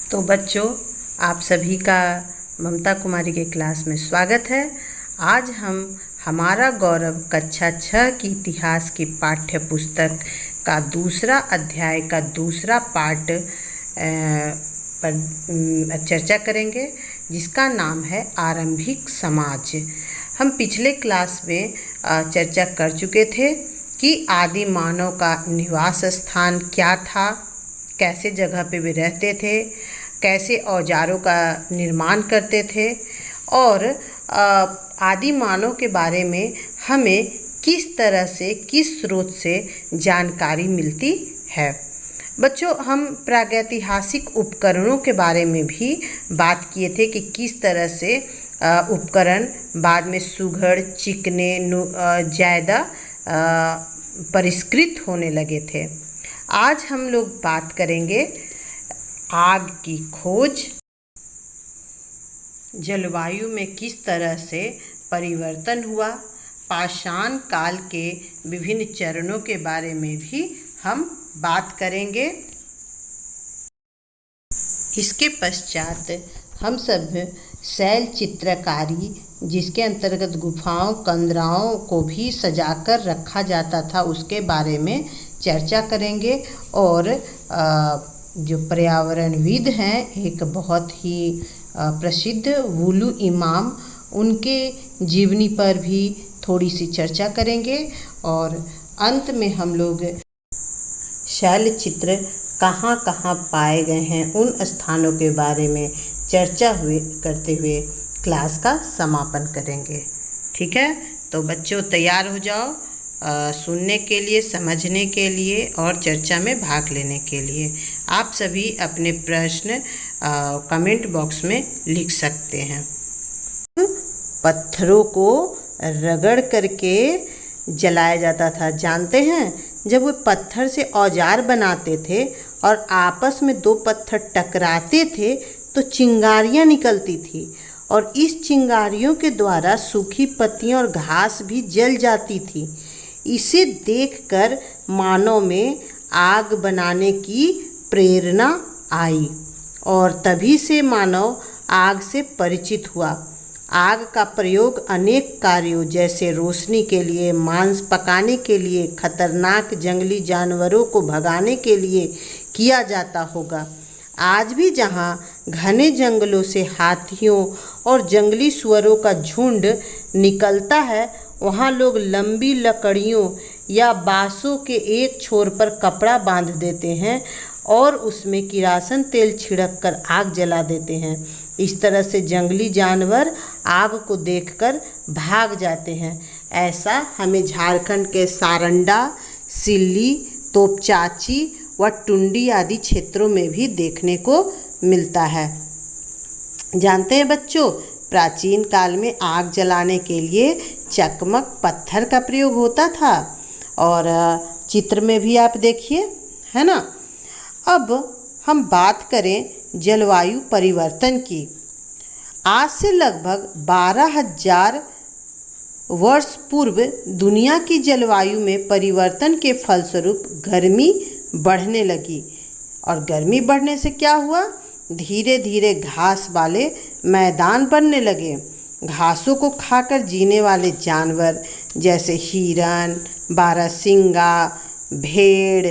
तो बच्चों, आप सभी का ममता कुमारी के क्लास में स्वागत है। आज हम हमारा गौरव कक्षा 6 की इतिहास की पाठ्य पुस्तक का दूसरा अध्याय का दूसरा पार्ट पर चर्चा करेंगे, जिसका नाम है आरंभिक समाज। हम पिछले क्लास में चर्चा कर चुके थे कि आदि मानव का निवास स्थान क्या था, कैसे जगह पे वे रहते थे, कैसे औजारों का निर्माण करते थे और आदि मानव के बारे में हमें किस तरह से, किस स्रोत से जानकारी मिलती है। बच्चों, हम प्रागैतिहासिक उपकरणों के बारे में भी बात किए थे कि किस तरह से उपकरण बाद में सुघड़, चिकने, ज़्यादा परिष्कृत होने लगे थे। आज हम लोग बात करेंगे आग की खोज, जलवायु में किस तरह से परिवर्तन हुआ, पाषाण काल के विभिन्न चरणों के बारे में भी हम बात करेंगे। इसके पश्चात हम सब शैल चित्रकारी, जिसके अंतर्गत गुफाओं, कंदराओं को भी सजाकर रखा जाता था, उसके बारे में चर्चा करेंगे। और जो पर्यावरणविद हैं, एक बहुत ही प्रसिद्ध वुलू इमाम, उनके जीवनी पर भी थोड़ी सी चर्चा करेंगे। और अंत में हम लोग शैल चित्र कहाँ कहाँ पाए गए हैं, उन स्थानों के बारे में चर्चा करते हुए क्लास का समापन करेंगे। ठीक है, तो बच्चों तैयार हो जाओ सुनने के लिए, समझने के लिए और चर्चा में भाग लेने के लिए। आप सभी अपने प्रश्न कमेंट बॉक्स में लिख सकते हैं। पत्थरों को रगड़ करके जलाया जाता था, जानते हैं? जब वो पत्थर से औजार बनाते थे और आपस में दो पत्थर टकराते थे तो चिंगारियाँ निकलती थी, और इस चिंगारियों के द्वारा सूखी पत्तियाँ और घास भी जल जाती थी। इसे देखकर मानव में आग बनाने की प्रेरणा आई और तभी से मानव आग से परिचित हुआ। आग का प्रयोग अनेक कार्यों जैसे रोशनी के लिए, मांस पकाने के लिए, खतरनाक जंगली जानवरों को भगाने के लिए किया जाता होगा। आज भी जहाँ घने जंगलों से हाथियों और जंगली सुअरों का झुंड निकलता है, वहाँ लोग लंबी लकड़ियों या बांसों के एक छोर पर कपड़ा बांध देते हैं और उसमें किरासन तेल छिड़क कर आग जला देते हैं। इस तरह से जंगली जानवर आग को देखकर भाग जाते हैं। ऐसा हमें झारखंड के सारंडा, सिल्ली, तोपचाची व टुंडी आदि क्षेत्रों में भी देखने को मिलता है। जानते हैं बच्चों, प्राचीन काल में आग जलाने के लिए चकमक पत्थर का प्रयोग होता था, और चित्र में भी आप देखिए, है ना। अब हम बात करें जलवायु परिवर्तन की। आज से लगभग 12,000 वर्ष पूर्व दुनिया की जलवायु में परिवर्तन के फलस्वरूप गर्मी बढ़ने लगी, और गर्मी बढ़ने से क्या हुआ? धीरे धीरे घास वाले मैदान बनने लगे। घासों को खाकर जीने वाले जानवर जैसे हिरन, बारहसिंगा, भेड़,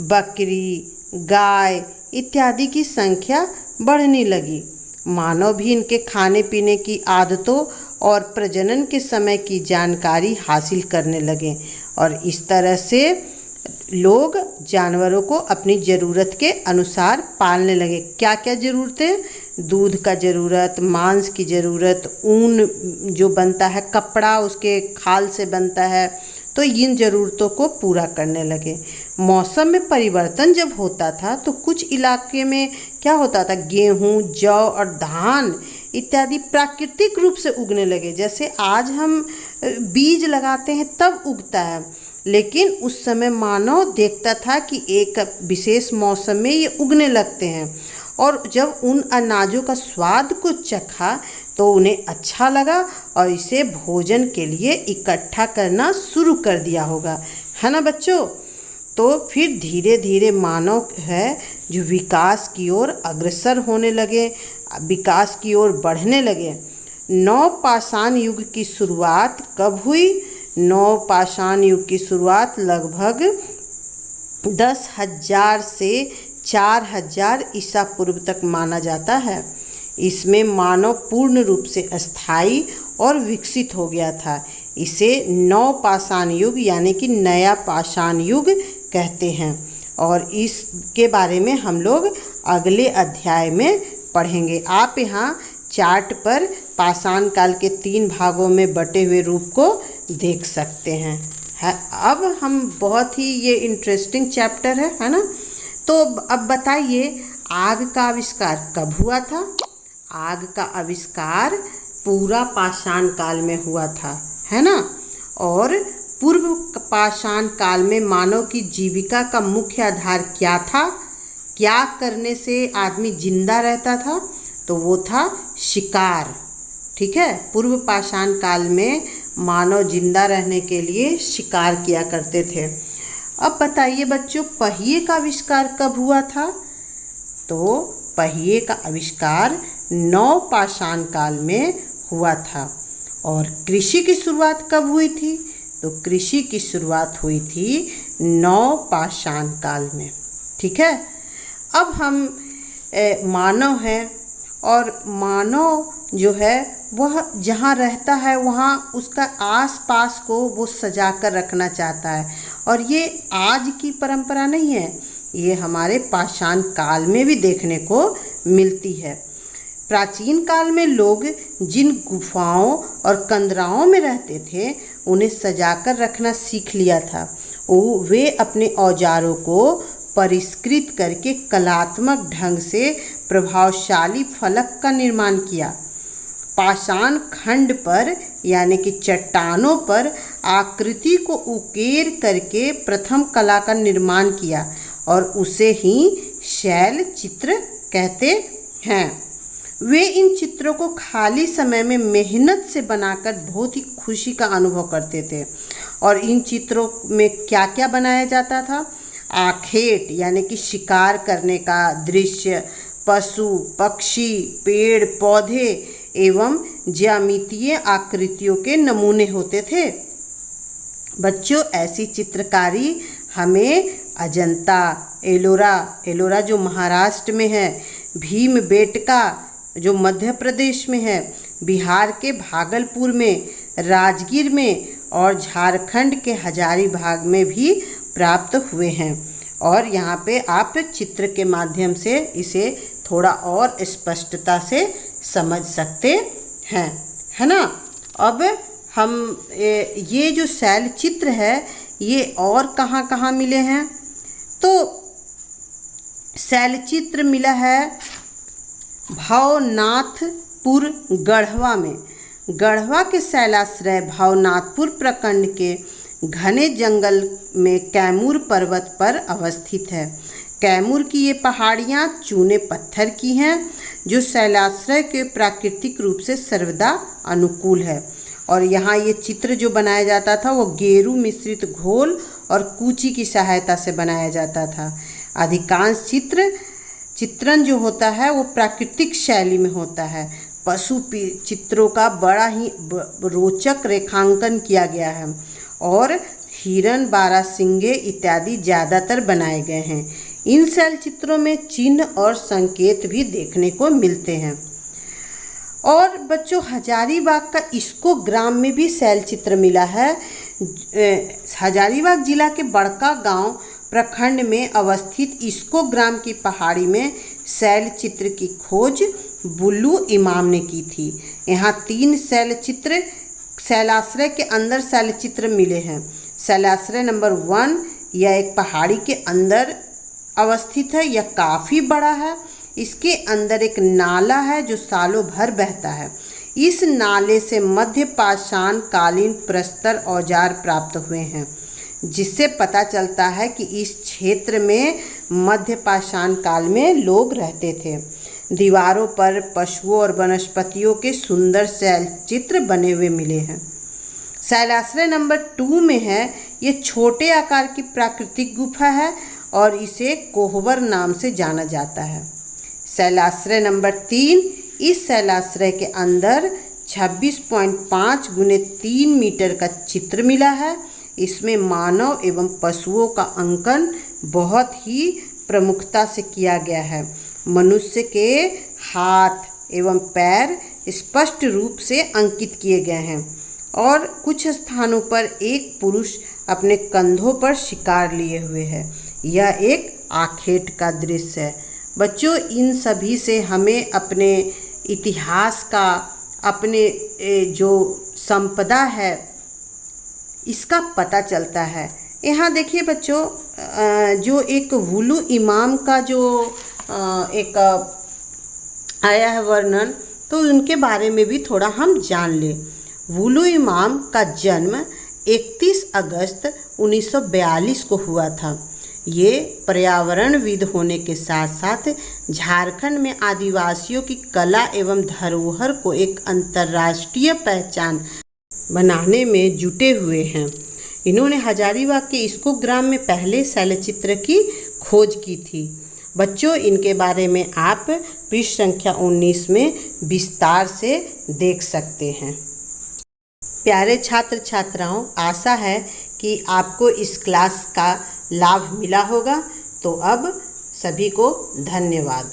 बकरी, गाय इत्यादि की संख्या बढ़ने लगी। मानव भी इनके खाने पीने की आदतों और प्रजनन के समय की जानकारी हासिल करने लगे, और इस तरह से लोग जानवरों को अपनी ज़रूरत के अनुसार पालने लगे। क्या क्या ज़रूरतें? दूध का ज़रूरत, मांस की ज़रूरत, ऊन जो बनता है, कपड़ा उसके खाल से बनता है, तो इन ज़रूरतों को पूरा करने लगे। मौसम में परिवर्तन जब होता था तो कुछ इलाके में क्या होता था, गेहूँ, जौ और धान इत्यादि प्राकृतिक रूप से उगने लगे। जैसे आज हम बीज लगाते हैं तब उगता है, लेकिन उस समय मानव देखता था कि एक विशेष मौसम में ये उगने लगते हैं, और जब उन अनाजों का स्वाद को चखा तो उन्हें अच्छा लगा और इसे भोजन के लिए इकट्ठा करना शुरू कर दिया होगा, है ना बच्चों। तो फिर धीरे धीरे मानव है जो विकास की ओर अग्रसर होने लगे, विकास की ओर बढ़ने लगे। नवपाषाण युग की शुरुआत कब हुई? नवपाषाण युग की शुरुआत लगभग 10,000 से 4,000 ईसा पूर्व तक माना जाता है। इसमें मानव पूर्ण रूप से स्थायी और विकसित हो गया था। इसे नवपाषाण युग यानी कि नया पाषाण युग कहते हैं और इसके बारे में हम लोग अगले अध्याय में पढ़ेंगे। आप यहाँ चार्ट पर पाषाण काल के 3 भागों में बटे हुए रूप को देख सकते हैं। अब हम बहुत ही ये इंटरेस्टिंग चैप्टर है ना। तो अब बताइए आग का आविष्कार कब हुआ था? आग का आविष्कार पूरा पाषाण काल में हुआ था, है ना। और पूर्व पाषाण काल में मानव की जीविका का मुख्य आधार क्या था? क्या करने से आदमी जिंदा रहता था? तो वो था शिकार। ठीक है, पूर्व पाषाण काल में मानव जिंदा रहने के लिए शिकार किया करते थे। अब बताइए बच्चों, पहिए का आविष्कार कब हुआ था? तो पहिए का आविष्कार नवपाषाण काल में हुआ था। और कृषि की शुरुआत कब हुई थी? तो कृषि की शुरुआत हुई थी नवपाषाण काल में। ठीक है, अब हम मानव हैं और मानव जो है वह जहाँ रहता है वहाँ उसका आसपास को वो सजा कर रखना चाहता है। और ये आज की परंपरा नहीं है, ये हमारे पाषाण काल में भी देखने को मिलती है। प्राचीन काल में लोग जिन गुफाओं और कंदराओं में रहते थे उन्हें सजाकर रखना सीख लिया था। वे अपने औजारों को परिष्कृत करके कलात्मक ढंग से प्रभावशाली फलक का निर्माण किया। पाषाण खंड पर यानी कि चट्टानों पर आकृति को उकेर करके प्रथम कला का निर्माण किया और उसे ही शैल चित्र कहते हैं। वे इन चित्रों को खाली समय में मेहनत से बनाकर बहुत ही खुशी का अनुभव करते थे। और इन चित्रों में क्या क्या बनाया जाता था? आखेट यानी कि शिकार करने का दृश्य, पशु पक्षी, पेड़ पौधे एवं ज्यामितीय आकृतियों के नमूने होते थे। बच्चों, ऐसी चित्रकारी हमें अजंता, एलोरा जो महाराष्ट्र में है, भीमबेटका जो मध्य प्रदेश में है, बिहार के भागलपुर में, राजगीर में और झारखंड के हजारीबाग में भी प्राप्त हुए हैं। और यहाँ पे आप चित्र के माध्यम से इसे थोड़ा और स्पष्टता से समझ सकते हैं, है ना। अब हम ये जो शैल चित्र है ये और कहाँ कहाँ मिले हैं? तो शैल चित्र मिला है भावनाथपुर गढ़वा में। गढ़वा के शैलाश्रय भावनाथपुर प्रखंड के घने जंगल में कैमूर पर्वत पर अवस्थित है। कैमूर की ये पहाड़ियाँ चूने पत्थर की हैं जो शैलाश्रय के प्राकृतिक रूप से सर्वदा अनुकूल है। और यहाँ ये चित्र जो बनाया जाता था वो गेरू मिश्रित घोल और कूची की सहायता से बनाया जाता था। अधिकांश चित्रण जो होता है वो प्राकृतिक शैली में होता है। पशु चित्रों का बड़ा ही रोचक रेखांकन किया गया है और हिरण, बारहसिंगे इत्यादि ज़्यादातर बनाए गए हैं। इन शैल चित्रों में चिन्ह और संकेत भी देखने को मिलते हैं। और बच्चों, हजारीबाग का इसको ग्राम में भी शैल चित्र मिला है। हजारीबाग जिला के बड़का गांव प्रखंड में अवस्थित इसको ग्राम की पहाड़ी में शैल चित्र की खोज बुल्लू इमाम ने की थी। यहाँ 3 शैल चित्र शैलाश्रय के अंदर शैल चित्र मिले हैं। शैलाश्रय नंबर 1 यह एक पहाड़ी के अंदर अवस्थित है। यह काफ़ी बड़ा है। इसके अंदर एक नाला है जो सालों भर बहता है। इस नाले से मध्य पाषाण कालीन प्रस्तर औजार प्राप्त हुए हैं, जिससे पता चलता है कि इस क्षेत्र में मध्य पाषाण काल में लोग रहते थे। दीवारों पर पशुओं और वनस्पतियों के सुंदर शैल चित्र बने हुए मिले हैं। शैलाश्रय नंबर 2 में है। ये छोटे आकार की प्राकृतिक गुफा है और इसे कोहबर नाम से जाना जाता है। शैलाश्रय नंबर 3, इस शैलाश्रय के अंदर 26.5 गुने 3 मीटर का चित्र मिला है। इसमें मानव एवं पशुओं का अंकन बहुत ही प्रमुखता से किया गया है। मनुष्य के हाथ एवं पैर स्पष्ट रूप से अंकित किए गए हैं और कुछ स्थानों पर एक पुरुष अपने कंधों पर शिकार लिए हुए है। यह एक आखेट का दृश्य है। बच्चों, इन सभी से हमें अपने इतिहास का, अपने जो संपदा है, इसका पता चलता है। यहाँ देखिए बच्चों, जो एक वुलू इमाम का जो एक आया है वर्णन, तो उनके बारे में भी थोड़ा हम जान लें। वुलू इमाम का जन्म 31 अगस्त 1942 को हुआ था। ये पर्यावरणविद होने के साथ साथ झारखंड में आदिवासियों की कला एवं धरोहर को एक अंतर्राष्ट्रीय पहचान बनाने में जुटे हुए हैं। इन्होंने हजारीबाग के इस्को ग्राम में पहले शैलचित्र की खोज की थी। बच्चों, इनके बारे में आप पृष्ठ संख्या 19 में विस्तार से देख सकते हैं। प्यारे छात्र छात्राओं, आशा है कि आपको इस क्लास का लाभ मिला होगा। तो अब सभी को धन्यवाद।